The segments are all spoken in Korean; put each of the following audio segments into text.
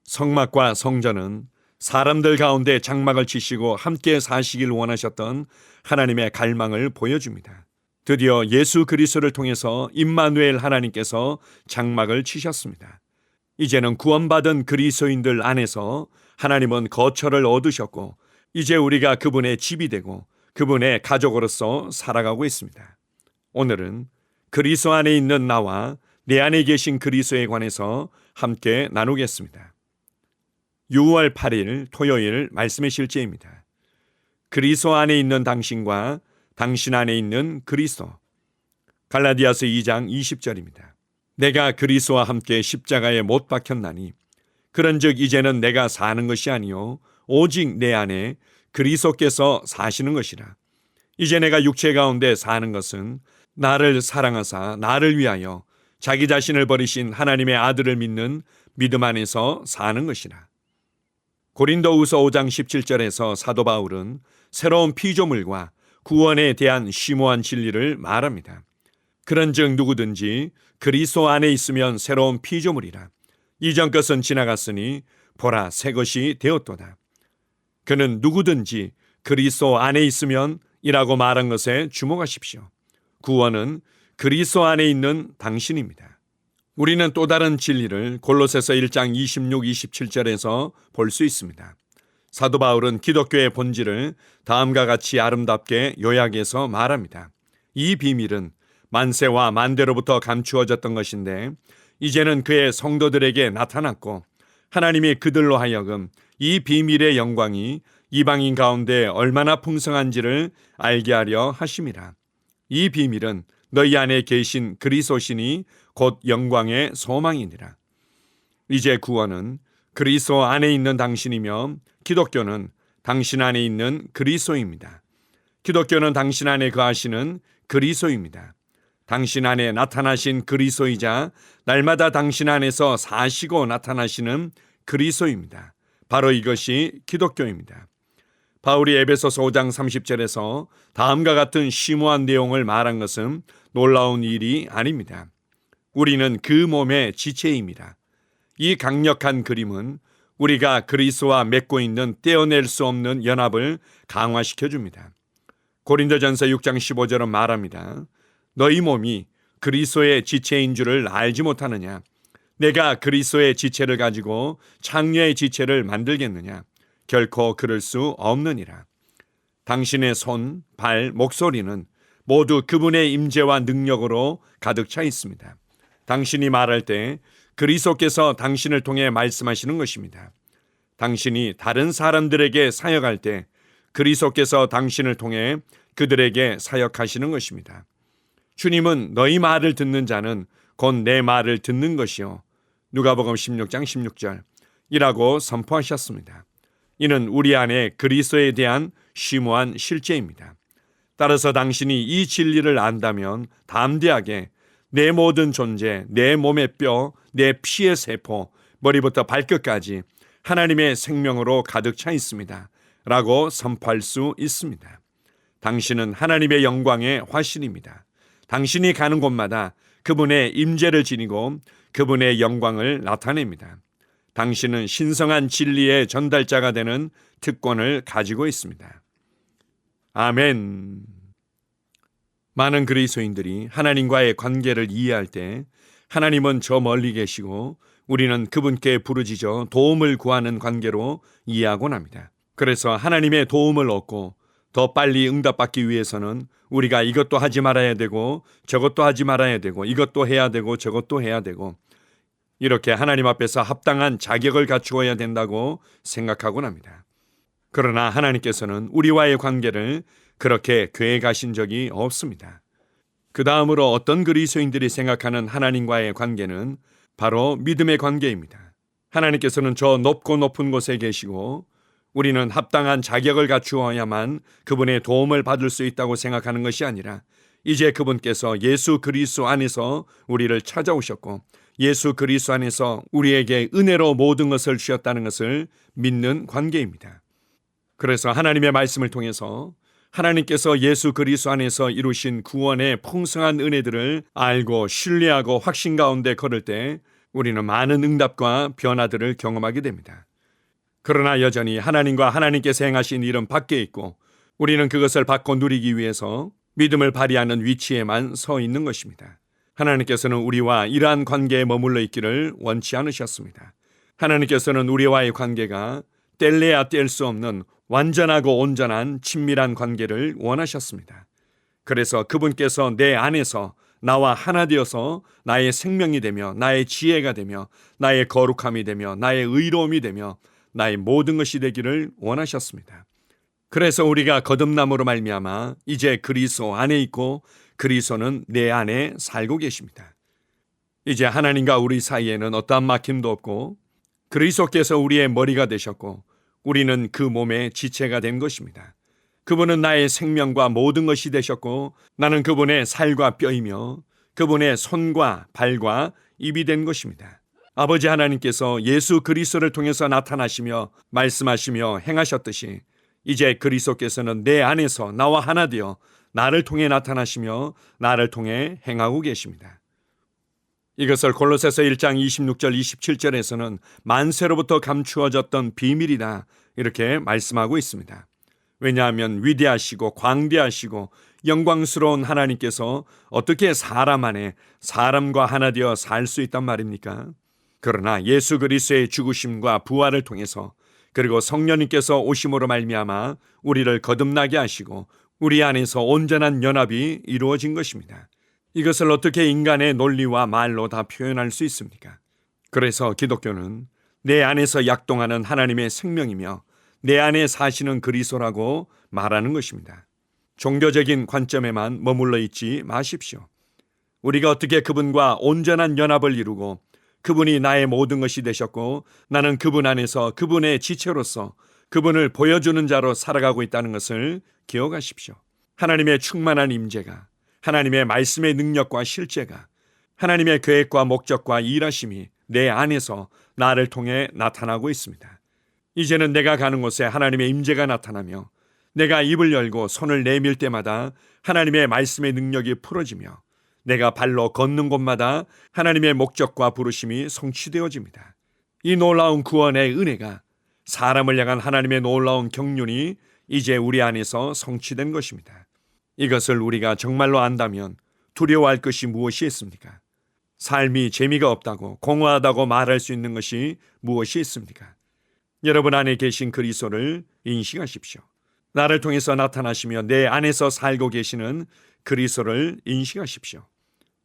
성막과 성전은 사람들 가운데 장막을 치시고 함께 사시길 원하셨던 하나님의 갈망을 보여줍니다. 드디어 예수 그리스도를 통해서 임마누엘 하나님께서 장막을 치셨습니다. 이제는 구원받은 그리스도인들 안에서 하나님은 거처를 얻으셨고 이제 우리가 그분의 집이 되고 그분의 가족으로서 살아가고 있습니다. 오늘은 그리스도 안에 있는 나와 내 안에 계신 그리스도에 관해서 함께 나누겠습니다. 6월 8일 토요일 말씀의 실제입니다. 그리스도 안에 있는 당신과 당신 안에 있는 그리스도. 갈라디아서 2장 20절입니다. 내가 그리스도와 함께 십자가에 못 박혔나니 그런즉 이제는 내가 사는 것이 아니요 오직 내 안에 그리스도께서 사시는 것이라. 이제 내가 육체 가운데 사는 것은 나를 사랑하사 나를 위하여 자기 자신을 버리신 하나님의 아들을 믿는 믿음 안에서 사는 것이라. 고린도후서 5장 17절에서 사도 바울은 새로운 피조물과 구원에 대한 심오한 진리를 말합니다. 그런즉 누구든지 그리스도 안에 있으면 새로운 피조물이라. 이전 것은 지나갔으니 보라 새 것이 되었도다. 그는 누구든지 그리스도 안에 있으면 이라고 말한 것에 주목하십시오. 구원은 그리스도 안에 있는 당신입니다. 우리는 또 다른 진리를 골로새서 1장 26, 27절에서 볼 수 있습니다. 사도 바울은 기독교의 본질을 다음과 같이 아름답게 요약해서 말합니다. 이 비밀은 만세와 만대로부터 감추어졌던 것인데 이제는 그의 성도들에게 나타났고 하나님이 그들로 하여금 이 비밀의 영광이 이방인 가운데 얼마나 풍성한지를 알게 하려 하심이라. 이 비밀은 너희 안에 계신 그리스도시니 곧 영광의 소망이니라. 이제 구원은 그리스도 안에 있는 당신이며 기독교는 당신 안에 있는 그리스도입니다. 기독교는 당신 안에 거하시는 그리스도입니다. 당신 안에 나타나신 그리스도이자 날마다 당신 안에서 사시고 나타나시는 그리스도입니다. 바로 이것이 기독교입니다. 바울이 에베소서 5장 30절에서 다음과 같은 심오한 내용을 말한 것은 놀라운 일이 아닙니다. 우리는 그 몸의 지체입니다. 이 강력한 그림은 우리가 그리스도와 맺고 있는 떼어낼 수 없는 연합을 강화시켜 줍니다. 고린도전서 6장 15절은 말합니다. 너희 몸이 그리스도의 지체인 줄을 알지 못하느냐? 내가 그리스도의 지체를 가지고 창녀의 지체를 만들겠느냐? 결코 그럴 수 없느니라. 당신의 손, 발, 목소리는 모두 그분의 임재와 능력으로 가득 차 있습니다. 당신이 말할 때 그리스도께서 당신을 통해 말씀하시는 것입니다. 당신이 다른 사람들에게 사역할 때 그리스도께서 당신을 통해 그들에게 사역하시는 것입니다. 주님은 너희 말을 듣는 자는 곧 내 말을 듣는 것이요 누가복음 16장 16절 이라고 선포하셨습니다. 이는 우리 안에 그리스도에 대한 심오한 실제입니다. 따라서 당신이 이 진리를 안다면 담대하게 내 모든 존재, 내 몸의 뼈, 내 피의 세포, 머리부터 발끝까지 하나님의 생명으로 가득 차 있습니다. 라고 선포할 수 있습니다. 당신은 하나님의 영광의 화신입니다. 당신이 가는 곳마다 그분의 임재를 지니고 그분의 영광을 나타냅니다. 당신은 신성한 진리의 전달자가 되는 특권을 가지고 있습니다. 아멘. 많은 그리스도인들이 하나님과의 관계를 이해할 때 하나님은 저 멀리 계시고 우리는 그분께 부르짖어 도움을 구하는 관계로 이해하곤 합니다. 그래서 하나님의 도움을 얻고 더 빨리 응답받기 위해서는 우리가 이것도 하지 말아야 되고 저것도 하지 말아야 되고 이것도 해야 되고 저것도 해야 되고 이렇게 하나님 앞에서 합당한 자격을 갖추어야 된다고 생각하곤 합니다. 그러나 하나님께서는 우리와의 관계를 그렇게 계획하신 적이 없습니다. 그 다음으로 어떤 그리스도인들이 생각하는 하나님과의 관계는 바로 믿음의 관계입니다. 하나님께서는 저 높고 높은 곳에 계시고 우리는 합당한 자격을 갖추어야만 그분의 도움을 받을 수 있다고 생각하는 것이 아니라 이제 그분께서 예수 그리스도 안에서 우리를 찾아오셨고 예수 그리스도 안에서 우리에게 은혜로 모든 것을 주셨다는 것을 믿는 관계입니다. 그래서 하나님의 말씀을 통해서 하나님께서 예수 그리스도 안에서 이루신 구원의 풍성한 은혜들을 알고 신뢰하고 확신 가운데 걸을 때 우리는 많은 응답과 변화들을 경험하게 됩니다. 그러나 여전히 하나님과 하나님께서 행하신 일은 밖에 있고 우리는 그것을 받고 누리기 위해서 믿음을 발휘하는 위치에만 서 있는 것입니다. 하나님께서는 우리와 이러한 관계에 머물러 있기를 원치 않으셨습니다. 하나님께서는 우리와의 관계가 뗄래야 뗄 수 없는 완전하고 온전한 친밀한 관계를 원하셨습니다. 그래서 그분께서 내 안에서 나와 하나 되어서 나의 생명이 되며 나의 지혜가 되며 나의 거룩함이 되며 나의 의로움이 되며 나의 모든 것이 되기를 원하셨습니다. 그래서 우리가 거듭남으로 말미암아 이제 그리스도 안에 있고 그리스도는 내 안에 살고 계십니다. 이제 하나님과 우리 사이에는 어떠한 막힘도 없고 그리스도께서 우리의 머리가 되셨고 우리는 그 몸의 지체가 된 것입니다. 그분은 나의 생명과 모든 것이 되셨고 나는 그분의 살과 뼈이며 그분의 손과 발과 입이 된 것입니다. 아버지 하나님께서 예수 그리스도를 통해서 나타나시며 말씀하시며 행하셨듯이 이제 그리스도께서는 내 안에서 나와 하나 되어 나를 통해 나타나시며 나를 통해 행하고 계십니다. 이것을 골로새서 1장 26절 27절에서는 만세로부터 감추어졌던 비밀이다 이렇게 말씀하고 있습니다. 왜냐하면 위대하시고 광대하시고 영광스러운 하나님께서 어떻게 사람 안에 사람과 하나 되어 살 수 있단 말입니까? 그러나 예수 그리스도의 죽으심과 부활을 통해서 그리고 성령님께서 오심으로 말미암아 우리를 거듭나게 하시고 우리 안에서 온전한 연합이 이루어진 것입니다. 이것을 어떻게 인간의 논리와 말로 다 표현할 수 있습니까? 그래서 기독교는 내 안에서 약동하는 하나님의 생명이며 내 안에 사시는 그리스도라고 말하는 것입니다. 종교적인 관점에만 머물러 있지 마십시오. 우리가 어떻게 그분과 온전한 연합을 이루고 그분이 나의 모든 것이 되셨고 나는 그분 안에서 그분의 지체로서 그분을 보여주는 자로 살아가고 있다는 것을 기억하십시오. 하나님의 충만한 임재가, 하나님의 말씀의 능력과 실제가, 하나님의 계획과 목적과 일하심이 내 안에서 나를 통해 나타나고 있습니다. 이제는 내가 가는 곳에 하나님의 임재가 나타나며 내가 입을 열고 손을 내밀 때마다 하나님의 말씀의 능력이 풀어지며 내가 발로 걷는 곳마다 하나님의 목적과 부르심이 성취되어집니다. 이 놀라운 구원의 은혜가 사람을 향한 하나님의 놀라운 경륜이 이제 우리 안에서 성취된 것입니다. 이것을 우리가 정말로 안다면 두려워할 것이 무엇이 있습니까? 삶이 재미가 없다고 공허하다고 말할 수 있는 것이 무엇이 있습니까? 여러분 안에 계신 그리스도를 인식하십시오. 나를 통해서 나타나시며 내 안에서 살고 계시는 그리스도를 인식하십시오.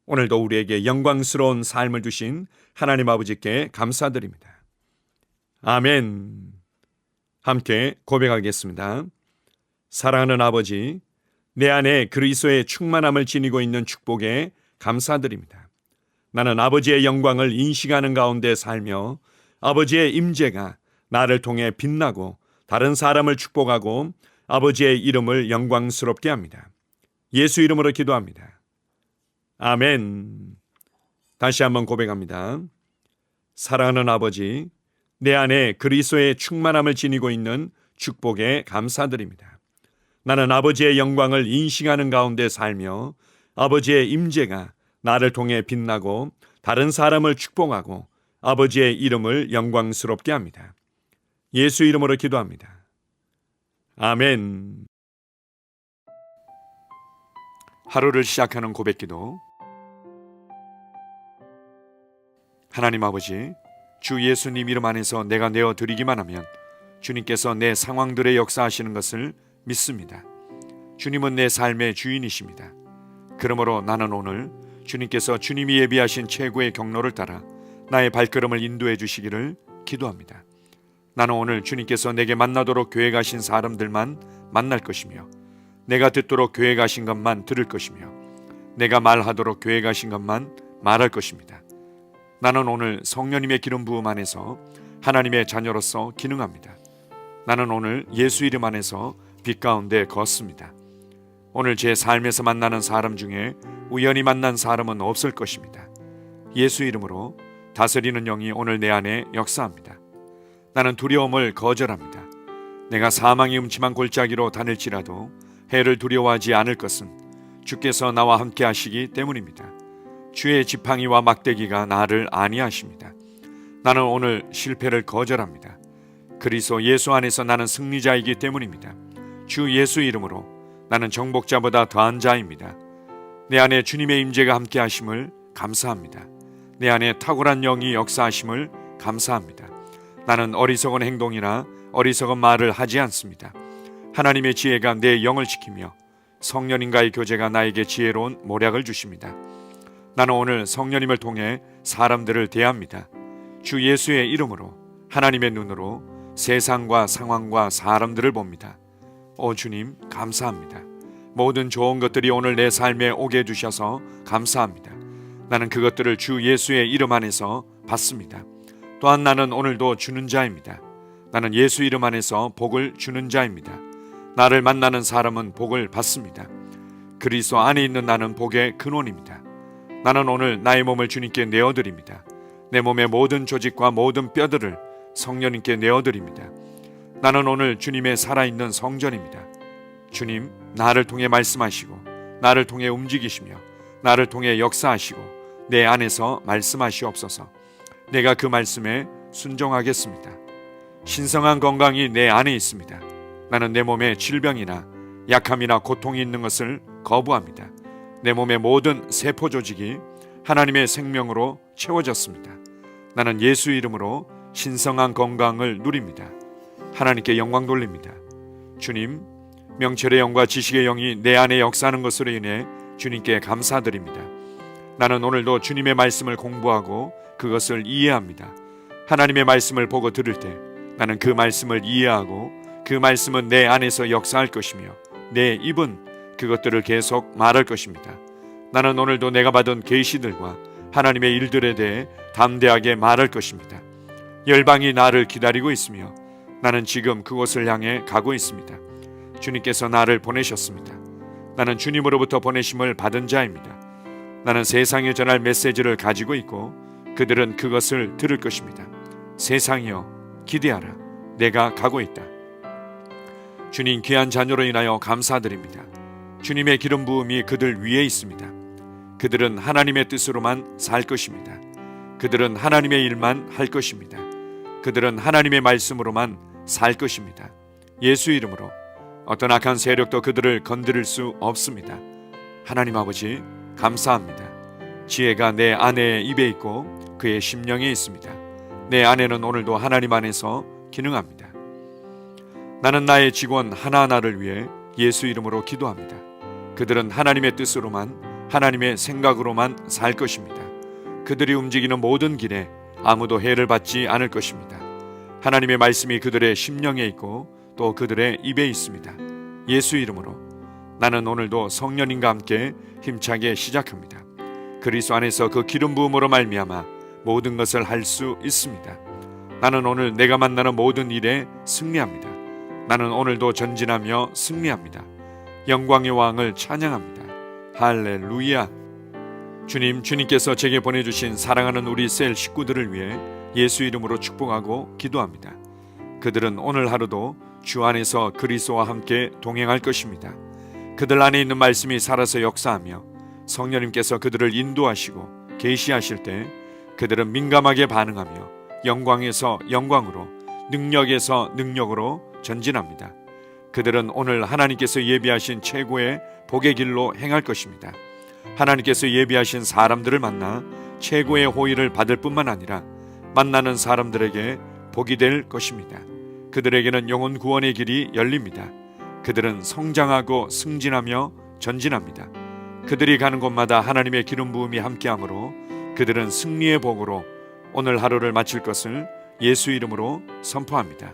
오늘도 우리에게 영광스러운 삶을 주신 하나님 아버지께 감사드립니다. 아멘. 함께 고백하겠습니다. 사랑하는 아버지, 내 안에 그리스도의 충만함을 지니고 있는 축복에 감사드립니다. 나는 아버지의 영광을 인식하는 가운데 살며 아버지의 임재가 나를 통해 빛나고 다른 사람을 축복하고 아버지의 이름을 영광스럽게 합니다. 예수 이름으로 기도합니다. 아멘. 다시 한번 고백합니다. 사랑하는 아버지, 내 안에 그리스도의 충만함을 지니고 있는 축복에 감사드립니다. 나는 아버지의 영광을 인식하는 가운데 살며 아버지의 임재가 나를 통해 빛나고 다른 사람을 축복하고 아버지의 이름을 영광스럽게 합니다. 예수 이름으로 기도합니다. 아멘. 하루를 시작하는 고백기도. 하나님 아버지, 주 예수님 이름 안에서 내가 내어드리기만 하면 주님께서 내 상황들의 역사하시는 것을 믿습니다. 주님은 내 삶의 주인이십니다. 그러므로 나는 오늘 주님께서 주님이 예비하신 최고의 경로를 따라 나의 발걸음을 인도해 주시기를 기도합니다. 나는 오늘 주님께서 내게 만나도록 계획하신 사람들만 만날 것이며 내가 듣도록 계획하신 것만 들을 것이며 내가 말하도록 계획하신 것만 말할 것입니다. 나는 오늘 성령님의 기름 부음 안에서 하나님의 자녀로서 기능합니다. 나는 오늘 예수 이름 안에서 빛 가운데 걷습니다. 오늘 제 삶에서 만나는 사람 중에 우연히 만난 사람은 없을 것입니다. 예수 이름으로 다스리는 영이 오늘 내 안에 역사합니다. 나는 두려움을 거절합니다. 내가 사망의 음침한 골짜기로 다닐지라도 해를 두려워하지 않을 것은 주께서 나와 함께 하시기 때문입니다. 주의 지팡이와 막대기가 나를 안위하십니다. 나는 오늘 실패를 거절합니다. 그리스도 예수 안에서 나는 승리자이기 때문입니다. 주 예수 이름으로 나는 정복자보다 더한 자입니다. 내 안에 주님의 임재가 함께 하심을 감사합니다. 내 안에 탁월한 영이 역사하심을 감사합니다. 나는 어리석은 행동이나 어리석은 말을 하지 않습니다. 하나님의 지혜가 내 영을 지키며 성령님과의 교제가 나에게 지혜로운 모략을 주십니다. 나는 오늘 성령님을 통해 사람들을 대합니다. 주 예수의 이름으로 하나님의 눈으로 세상과 상황과 사람들을 봅니다. 오 주님 감사합니다. 모든 좋은 것들이 오늘 내 삶에 오게 해주셔서 감사합니다. 나는 그것들을 주 예수의 이름 안에서 받습니다. 또한 나는 오늘도 주는 자입니다. 나는 예수 이름 안에서 복을 주는 자입니다. 나를 만나는 사람은 복을 받습니다. 그리스도 안에 있는 나는 복의 근원입니다. 나는 오늘 나의 몸을 주님께 내어드립니다. 내 몸의 모든 조직과 모든 뼈들을 성령님께 내어드립니다. 나는 오늘 주님의 살아있는 성전입니다. 주님, 나를 통해 말씀하시고 나를 통해 움직이시며 나를 통해 역사하시고 내 안에서 말씀하시옵소서. 내가 그 말씀에 순종하겠습니다. 신성한 건강이 내 안에 있습니다. 나는 내 몸에 질병이나 약함이나 고통이 있는 것을 거부합니다. 내 몸의 모든 세포 조직이 하나님의 생명으로 채워졌습니다. 나는 예수 이름으로 신성한 건강을 누립니다. 하나님께 영광 돌립니다. 주님, 명철의 영과 지식의 영이 내 안에 역사하는 것으로 인해 주님께 감사드립니다. 나는 오늘도 주님의 말씀을 공부하고 그것을 이해합니다. 하나님의 말씀을 보고 들을 때 나는 그 말씀을 이해하고 그 말씀은 내 안에서 역사할 것이며 내 입은 그것들을 계속 말할 것입니다. 나는 오늘도 내가 받은 계시들과 하나님의 일들에 대해 담대하게 말할 것입니다. 열방이 나를 기다리고 있으며 나는 지금 그곳을 향해 가고 있습니다. 주님께서 나를 보내셨습니다. 나는 주님으로부터 보내심을 받은 자입니다. 나는 세상에 전할 메시지를 가지고 있고 그들은 그것을 들을 것입니다. 세상이여 기대하라. 내가 가고 있다. 주님 귀한 자녀로 인하여 감사드립니다. 주님의 기름 부음이 그들 위에 있습니다. 그들은 하나님의 뜻으로만 살 것입니다. 그들은 하나님의 일만 할 것입니다. 그들은 하나님의 말씀으로만 살 것입니다. 예수 이름으로 어떤 악한 세력도 그들을 건드릴 수 없습니다. 하나님 아버지 감사합니다. 지혜가 내 아내의 입에 있고 그의 심령에 있습니다. 내 아내는 오늘도 하나님 안에서 기능합니다. 나는 나의 직원 하나하나를 위해 예수 이름으로 기도합니다. 그들은 하나님의 뜻으로만 하나님의 생각으로만 살 것입니다. 그들이 움직이는 모든 길에 아무도 해를 받지 않을 것입니다. 하나님의 말씀이 그들의 심령에 있고 또 그들의 입에 있습니다. 예수 이름으로 나는 오늘도 성령님과 함께 힘차게 시작합니다. 그리스도 안에서 그 기름 부음으로 말미암아 모든 것을 할 수 있습니다. 나는 오늘 내가 만나는 모든 일에 승리합니다. 나는 오늘도 전진하며 승리합니다. 영광의 왕을 찬양합니다. 할렐루야. 주님께서 제게 보내주신 사랑하는 우리 셀 식구들을 위해 예수 이름으로 축복하고 기도합니다. 그들은 오늘 하루도 주 안에서 그리스도와 함께 동행할 것입니다. 그들 안에 있는 말씀이 살아서 역사하며 성령님께서 그들을 인도하시고 계시하실 때 그들은 민감하게 반응하며 영광에서 영광으로 능력에서 능력으로 전진합니다. 그들은 오늘 하나님께서 예비하신 최고의 복의 길로 행할 것입니다. 하나님께서 예비하신 사람들을 만나 최고의 호의를 받을 뿐만 아니라 만나는 사람들에게 복이 될 것입니다. 그들에게는 영혼 구원의 길이 열립니다. 그들은 성장하고 승진하며 전진합니다. 그들이 가는 곳마다 하나님의 기름 부음이 함께하므로 그들은 승리의 복으로 오늘 하루를 마칠 것을 예수 이름으로 선포합니다.